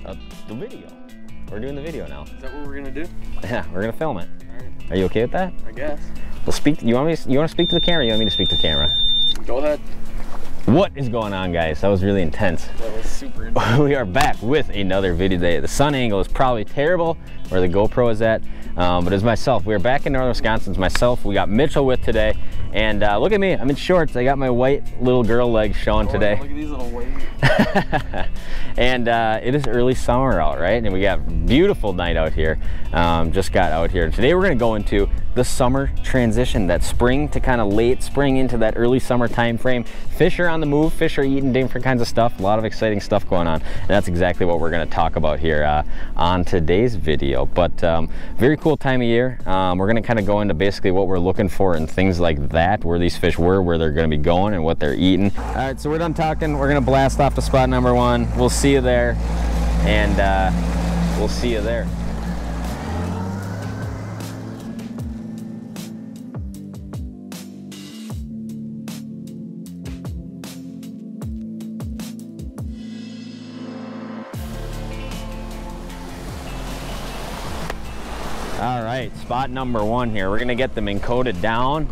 The video. We're doing the video now. Is that what we're gonna do? Yeah, we're gonna film it. All right. Are you okay with that? I guess. Well, speak. You want to speak to the camera? Or you want me to speak to the camera? Go ahead. What is going on, guys? That was really intense. That was super intense. We are back with another video today. The sun angle is probably terrible where the GoPro is at, but it's myself. We're back in northern Wisconsin. It's myself. We got Mitchell with today, and look at me. I'm in shorts. I got my white little girl legs showing today. Look at these little white. And it is early summer out, right? And we got a beautiful night out here. Just got out here. Today we're going to go into the summer transition, that spring to kind of late spring into that early summer time frame. Fish are on the move. Fish are eating different kinds of stuff. A lot of exciting stuff going on, and that's exactly what we're going to talk about here on today's video. But very cool time of year. We're going to kind of go into basically what we're looking for and things like that, where these fish were, where they're going to be going, and what they're eating. All right, so we're done talking. We're going to blast off to spot number one. We'll see you there, and we'll see you there. All right, spot number one here. We're gonna get them encoded down.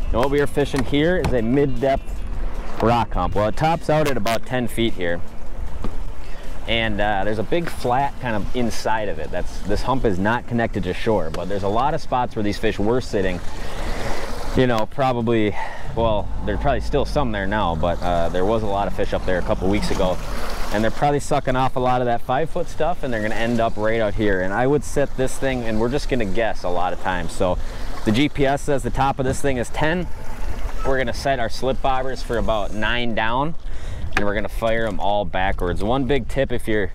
And what we are fishing here is a mid-depth rock hump. Well, it tops out at about 10 feet here. And there's a big flat kind of inside of it. This hump is not connected to shore, but there's a lot of spots where these fish were sitting. You know, probably, well, there's probably still some there now, but there was a lot of fish up there a couple weeks ago. And they're probably sucking off a lot of that 5-foot stuff, and they're gonna end up right out here. And I would set this thing, and we're just gonna guess a lot of times. So the GPS says the top of this thing is 10. We're gonna set our slip bobbers for about 9 down, and we're gonna fire them all backwards. One big tip if you're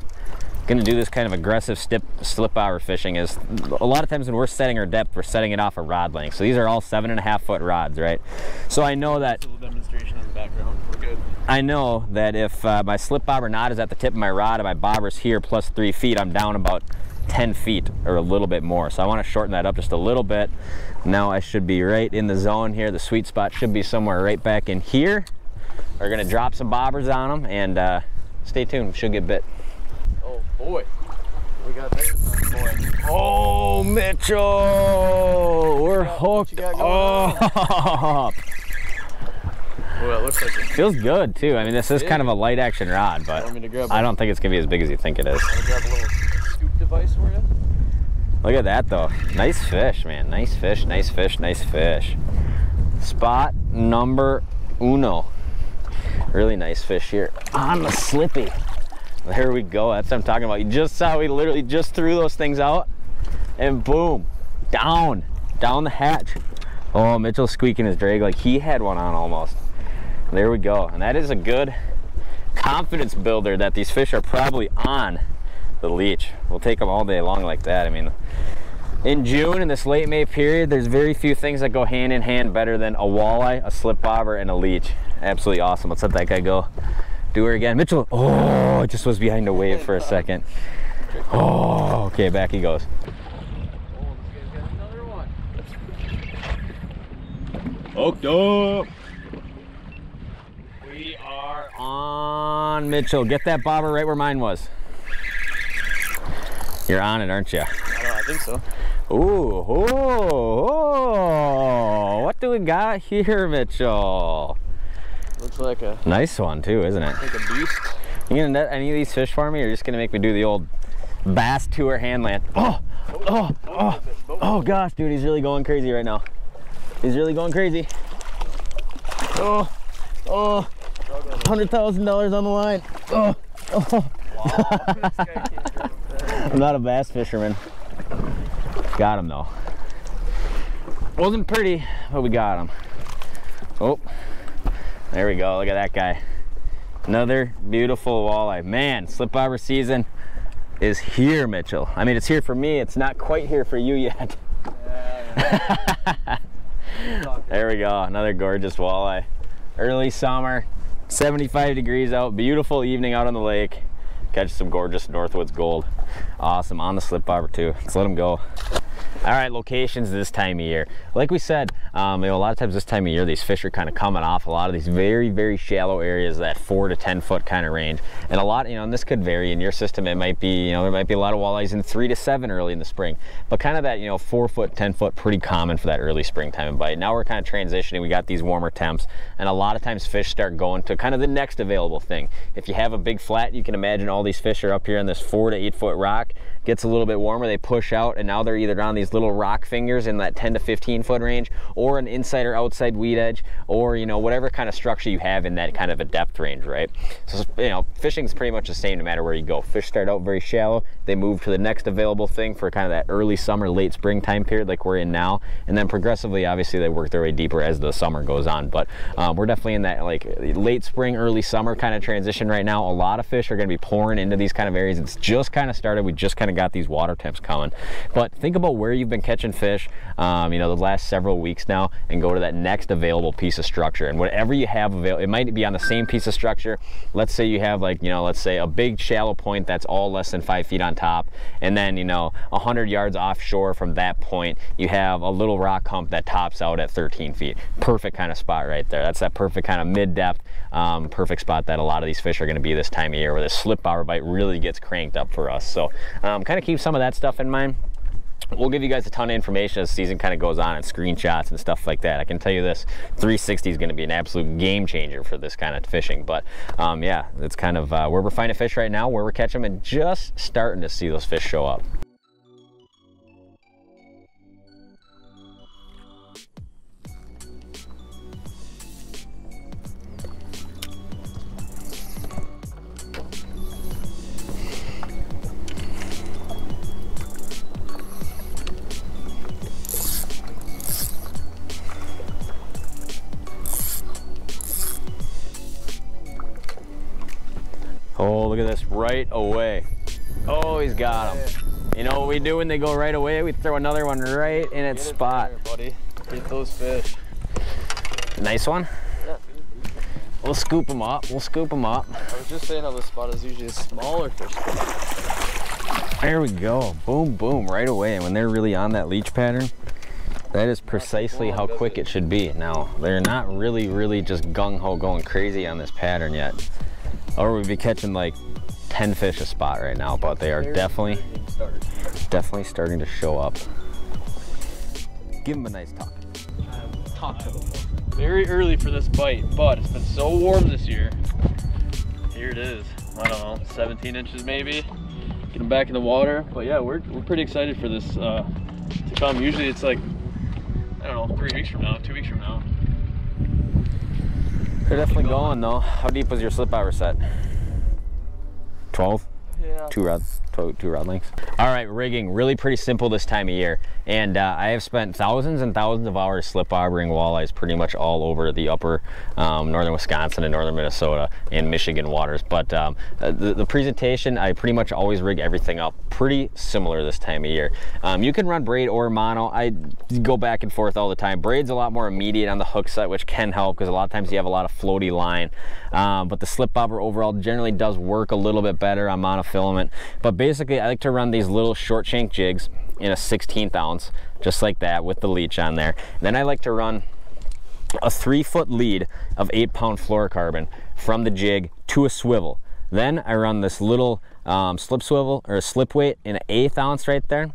gonna do this kind of aggressive slip bobber fishing is a lot of times when we're setting our depth, we're setting it off a rod length. So these are all 7.5-foot rods, right? So I know that. A little demonstration in the background. We're good. I know that if my slip bobber knot is at the tip of my rod and my bobber's here plus 3 feet, I'm down about 10 feet or a little bit more. So I want to shorten that up just a little bit. Now I should be right in the zone here. The sweet spot should be somewhere right back in here. We're gonna drop some bobbers on them, and stay tuned, we should get bit. Oh boy, we got there. Oh, Mitchell, we're hooked up. Well, it looks like it Feels good too. I mean, this is kind of a light action rod, but I don't think it's gonna be as big as you think it is. I'll grab a little scoop device for you. Look at that though. Nice fish, man. Nice fish, nice fish, nice fish. Spot number uno. Really nice fish here on the slippy. There we go. That's what I'm talking about. You just saw we literally just threw those things out, and boom, down the hatch. Oh, Mitchell's squeaking his drag like he had one on almost. There we go. And that is a good confidence builder that these fish are probably on the leech. We'll take them all day long like that. I mean, in June, in this late May period, there's very few things that go hand in hand better than a walleye, a slip bobber, and a leech. Absolutely awesome. Let's let that guy go. Do her again. Mitchell, oh, it just was behind a wave for a second. Oh, okay, back he goes. Oh, this guy's got another one. Hooked up. We are on, Mitchell. Get that bobber right where mine was. You're on it, aren't you? I think so. Ooh, oh, what do we got here, Mitchell? Looks like a nice one too, isn't it? like a beast. You gonna net any of these fish for me, or you're just gonna make me do the old bass tour handland? Oh gosh, dude, he's really going crazy right now. He's really going crazy. Oh, $100,000 on the line. Oh. Wow, this guy can't grab that. I'm not a bass fisherman. Got him though. Wasn't pretty, but we got him. Oh, there we go. Look at that guy. Another beautiful walleye. Man, slip bobber season is here, Mitchell. I mean, it's here for me. It's not quite here for you yet. Yeah. There we go. Another gorgeous walleye. Early summer, 75 degrees out. Beautiful evening out on the lake. Catch some gorgeous Northwoods gold. Awesome. On the slip bobber too. Let's let him go. All right, locations this time of year. Like we said, you know, a lot of times this time of year, these fish are kind of coming off a lot of these very, very shallow areas, that 4 to 10 foot kind of range. And a lot, you know, and this could vary in your system. It might be, you know, there might be a lot of walleyes in 3 to 7 early in the spring, but kind of that, you know, 4 foot, 10 foot, pretty common for that early springtime bite. Now we're kind of transitioning. We got these warmer temps, and a lot of times fish start going to kind of the next available thing. If you have a big flat, you can imagine all these fish are up here in this 4 to 8 foot rock. Gets a little bit warmer, they push out, and now they're either on these little rock fingers in that 10 to 15 foot range, or an inside or outside weed edge, or, you know, whatever kind of structure you have in that kind of a depth range, right? So, you know, fishing's pretty much the same no matter where you go. Fish start out very shallow, they move to the next available thing for kind of that early summer, late spring time period like we're in now, and then progressively, obviously, they work their way deeper as the summer goes on. But we're definitely in that like late spring, early summer kind of transition right now. A lot of fish are going to be pouring into these kind of areas. It's just kind of started. We just kind of got these water temps coming. But think about where you've been catching fish, you know, the last several weeks now, and go to that next available piece of structure. And whatever you have available, it might be on the same piece of structure. Let's say you have, like, you know, let's say a big shallow point that's all less than 5 feet on top, and then, you know, 100 yards offshore from that point, you have a little rock hump that tops out at 13 feet. Perfect kind of spot right there. That's that perfect kind of mid-depth, perfect spot that a lot of these fish are going to be this time of year, where the slip bobber bite really gets cranked up for us. So kind of keep some of that stuff in mind. We'll give you guys a ton of information as the season kind of goes on, and screenshots and stuff like that. I can tell you this, 360 is going to be an absolute game changer for this kind of fishing. But yeah, it's kind of where we're finding fish right now, where we're catching them, and just starting to see those fish show up. Oh, look at this, right away. Oh, he's got him. You know what we do when they go right away? We throw another one right in its spot. There, buddy. Get those fish. Nice one? Yeah. We'll scoop them up. We'll scoop them up. I was just saying how this spot is usually a smaller fish. There we go. Boom, boom, right away. And when they're really on that leech pattern, that is precisely how quick it should be. Now, they're not really just gung-ho going crazy on this pattern yet. Or we'd be catching like 10 fish a spot right now, but they are definitely starting to show up. Give them a nice talk. Talk to them. Very early for this bite, but it's been so warm this year. Here it is. I don't know, 17 inches maybe. Get them back in the water. But yeah, we're pretty excited for this to come. Usually it's like, I don't know, 3 weeks from now, 2 weeks from now. They're definitely going though. How deep was your slip bobber set? 12? Yeah. Two rod lengths. All right, rigging, really pretty simple this time of year. And I have spent thousands and thousands of hours slip bobbering walleyes pretty much all over the upper northern Wisconsin and northern Minnesota and Michigan waters. But the presentation, I pretty much always rig everything up pretty similar this time of year. You can run braid or mono. I go back and forth all the time. Braid's a lot more immediate on the hook set, which can help because a lot of times you have a lot of floaty line. But the slip bobber overall generally does work a little bit better on monofilament. But basically, I like to run these little short shank jigs in a 1/16 ounce, just like that, with the leech on there. Then I like to run a 3-foot lead of 8-pound fluorocarbon from the jig to a swivel. Then I run this little slip swivel or slip weight in an 1/8 ounce right there,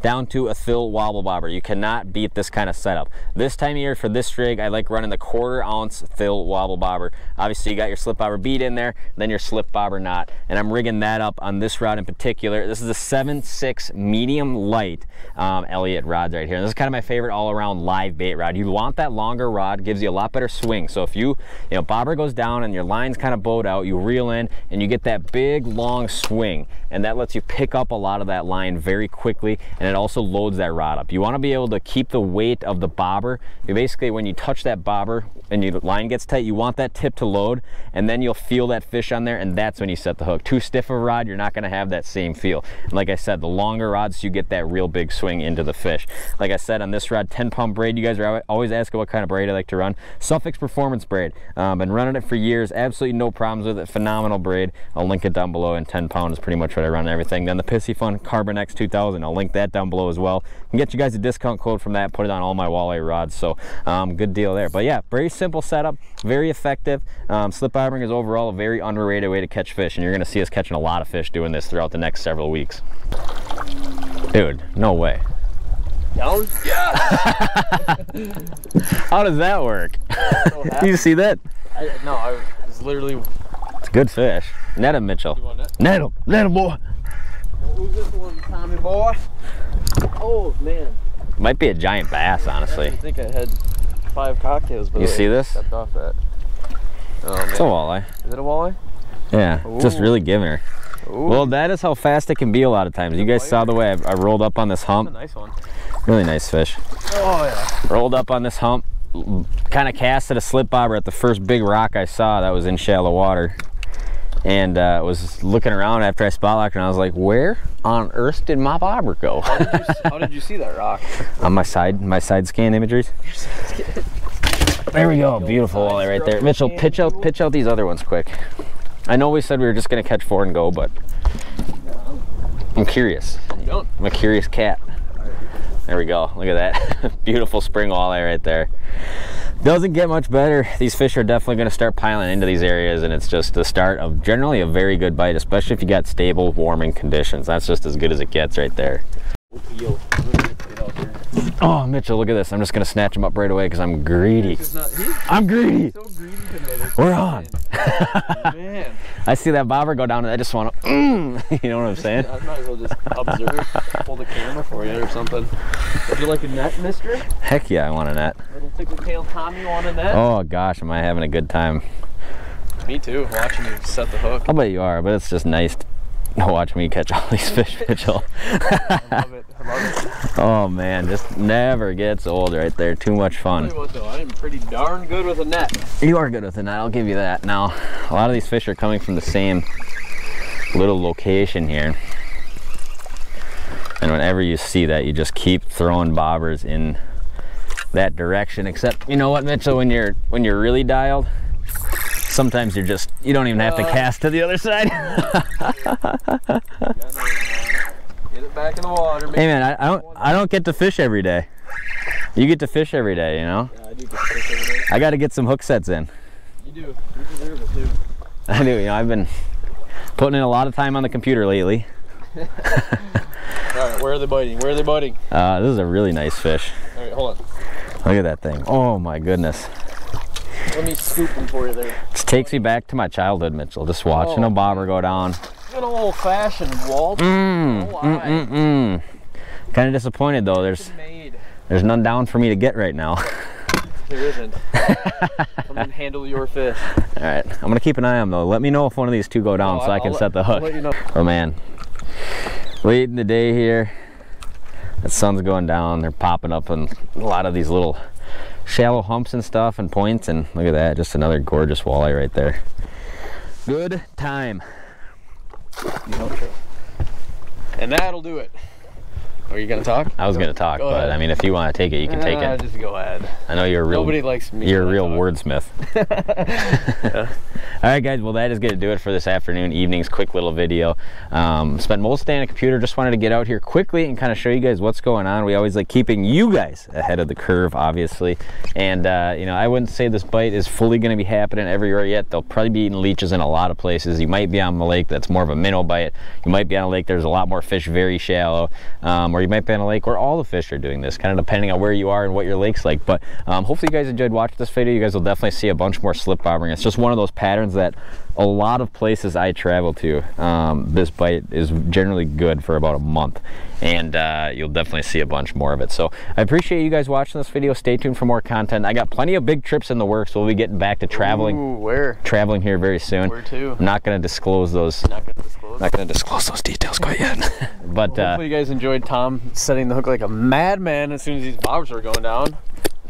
down to a Thill wobble bobber. You cannot beat this kind of setup. This time of year for this rig, I like running the 1/4 ounce Thill wobble bobber. Obviously you got your slip bobber bead in there, then your slip bobber knot, and I'm rigging that up on this rod in particular. This is a 7/6 medium light Elliott rods right here. And this is kind of my favorite all-around live bait rod. You want that longer rod, gives you a lot better swing. So if you know, bobber goes down and your line's kind of bowed out, you reel in and you get that big long swing, and that lets you pick up a lot of that line very quickly, and it also loads that rod up. You want to be able to keep the weight of the bobber. You basically, when you touch that bobber and your line gets tight, you want that tip to load, and then you'll feel that fish on there, and that's when you set the hook. Too stiff of a rod, you're not going to have that same feel. And like I said, the longer rods, you get that real big swing into the fish. Like I said, on this rod, 10-pound braid. You guys are always asking what kind of braid I like to run. Suffix Performance braid. Been running it for years. Absolutely no problems with it. Phenomenal braid. I'll link it down below, and 10-pound is pretty much what I run everything. Then the Piscifun Carbon X 2000. I'll link that down down below as well. I can get you guys a discount code from that, put it on all my walleye rods, so good deal there. But yeah, very simple setup, very effective. Slip bobbering is overall a very underrated way to catch fish, and you're gonna see us catching a lot of fish doing this throughout the next several weeks. Dude, no way. Down? Yeah! How does that work? You see that? No, I was literally... It's a good fish. Net him, Mitchell. Net him, boy. Who's this one, Tommy boy? Oh, man. Might be a giant bass, honestly. I think I had 5 cocktails, but you see this? Stepped off that. Oh, man. It's a walleye. Is it a walleye? Yeah, Ooh. Just really giving her. Ooh. Well, that is how fast it can be a lot of times. You guys saw the way I rolled up on this hump. That's a nice one. Really nice fish. Oh, yeah. Rolled up on this hump, kind of casted a slip bobber at the first big rock I saw that was in shallow water. And was looking around after I spot locked, and I was like, where on earth did my bobber go? How did you see that rock? On my side scan imageries. There we go, beautiful walleye right there. Mitchell, pitch out these other ones quick. I know we said we were just gonna catch 4 and go, but I'm curious. I'm a curious cat. There we go, look at that. Beautiful spring walleye right there. Doesn't get much better. These fish are definitely gonna start piling into these areas, and it's just the start of generally a very good bite, especially if you got stable, warming conditions. That's just as good as it gets right there. Oh, Mitchell, look at this. I'm just gonna snatch him up right away because I'm greedy. I'm greedy. So greedy today. We're on. Man. I see that bobber go down and I just want to, you know what I'm saying? I might as well just observe, hold the camera for you or something. Would you like a net, mister? Heck yeah, I want a net. Little tickle tail Tommy want a net? Oh gosh, am I having a good time. Me too, watching you set the hook. I'll bet you are, but it's just nice to watch me catch all these fish, Mitchell. I love it. I love it. Oh man, just never gets old right there. Too much fun. I'll tell you what though, I am pretty darn good with a net. You are good with a net, I'll give you that. Now, a lot of these fish are coming from the same little location here. And whenever you see that, you just keep throwing bobbers in that direction. Except, you know what, Mitchell, when you're really dialed, sometimes you don't even have to cast to the other side. Get it back in the water. Hey man, I don't get to fish every day. You get to fish every day, you know? Yeah, I do get to fish every day. I got to get some hook sets in. You do. You deserve it too. I do, you know, I've been putting in a lot of time on the computer lately. Alright, where are they biting? Where are they biting? This is a really nice fish. Alright, hold on. Look at that thing. Oh my goodness. Let me scoop them for you there. This takes me back to my childhood, Mitchell. Just watching a bobber go down. Good old-fashioned Walt. Kind of disappointed though. There's none down for me to get right now. There isn't. Come and handle your fish. All right, I'm gonna keep an eye on them though. Let me know if one of these two go down so I can set the hook. I'll let you know. Oh man, late in the day here, the sun's going down. They're popping up in a lot of these little shallow humps and stuff and points, and look at that, just another gorgeous walleye right there. Good time. And that'll do it. Are you gonna talk? I was gonna talk, but I mean, if you want to take it, you can take it. Just go ahead. I know you're a real. Nobody likes me. You're a real wordsmith. Yeah. All right, guys. Well, that is gonna do it for this afternoon, evening's quick little video. Spent most of the day on a computer. Just wanted to get out here quickly and kind of show you guys what's going on. We always like keeping you guys ahead of the curve, obviously. And you know, I wouldn't say this bite is fully gonna be happening everywhere yet. They'll probably be eating leeches in a lot of places. You might be on a lake that's more of a minnow bite. You might be on a lake there's a lot more fish, very shallow. Or you might be on a lake where all the fish are doing this, kind of depending on where you are and what your lake's like. But hopefully you guys enjoyed watching this video. You guys will definitely see a bunch more slip bobbering. It's just one of those patterns that a lot of places I travel to, this bite is generally good for about a month, and you'll definitely see a bunch more of it. So I appreciate you guys watching this video. Stay tuned for more content. I got plenty of big trips in the works. We'll be getting back to traveling. Ooh, where? Traveling here very soon. Where to? I'm not going to disclose those. Not gonna disclose Those details quite yet. But well, hopefully you guys enjoyed Tom setting the hook like a madman as soon as these bobbers were going down.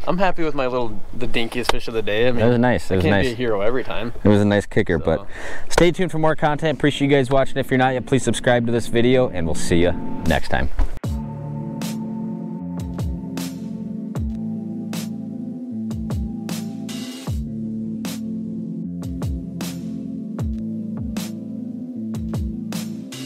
I'm happy with the dinkiest fish of the day. I mean, it was nice. I can't be a hero every time. It was a nice kicker, but stay tuned for more content. Appreciate you guys watching. If you're not yet, please subscribe to this video, and we'll see you next time.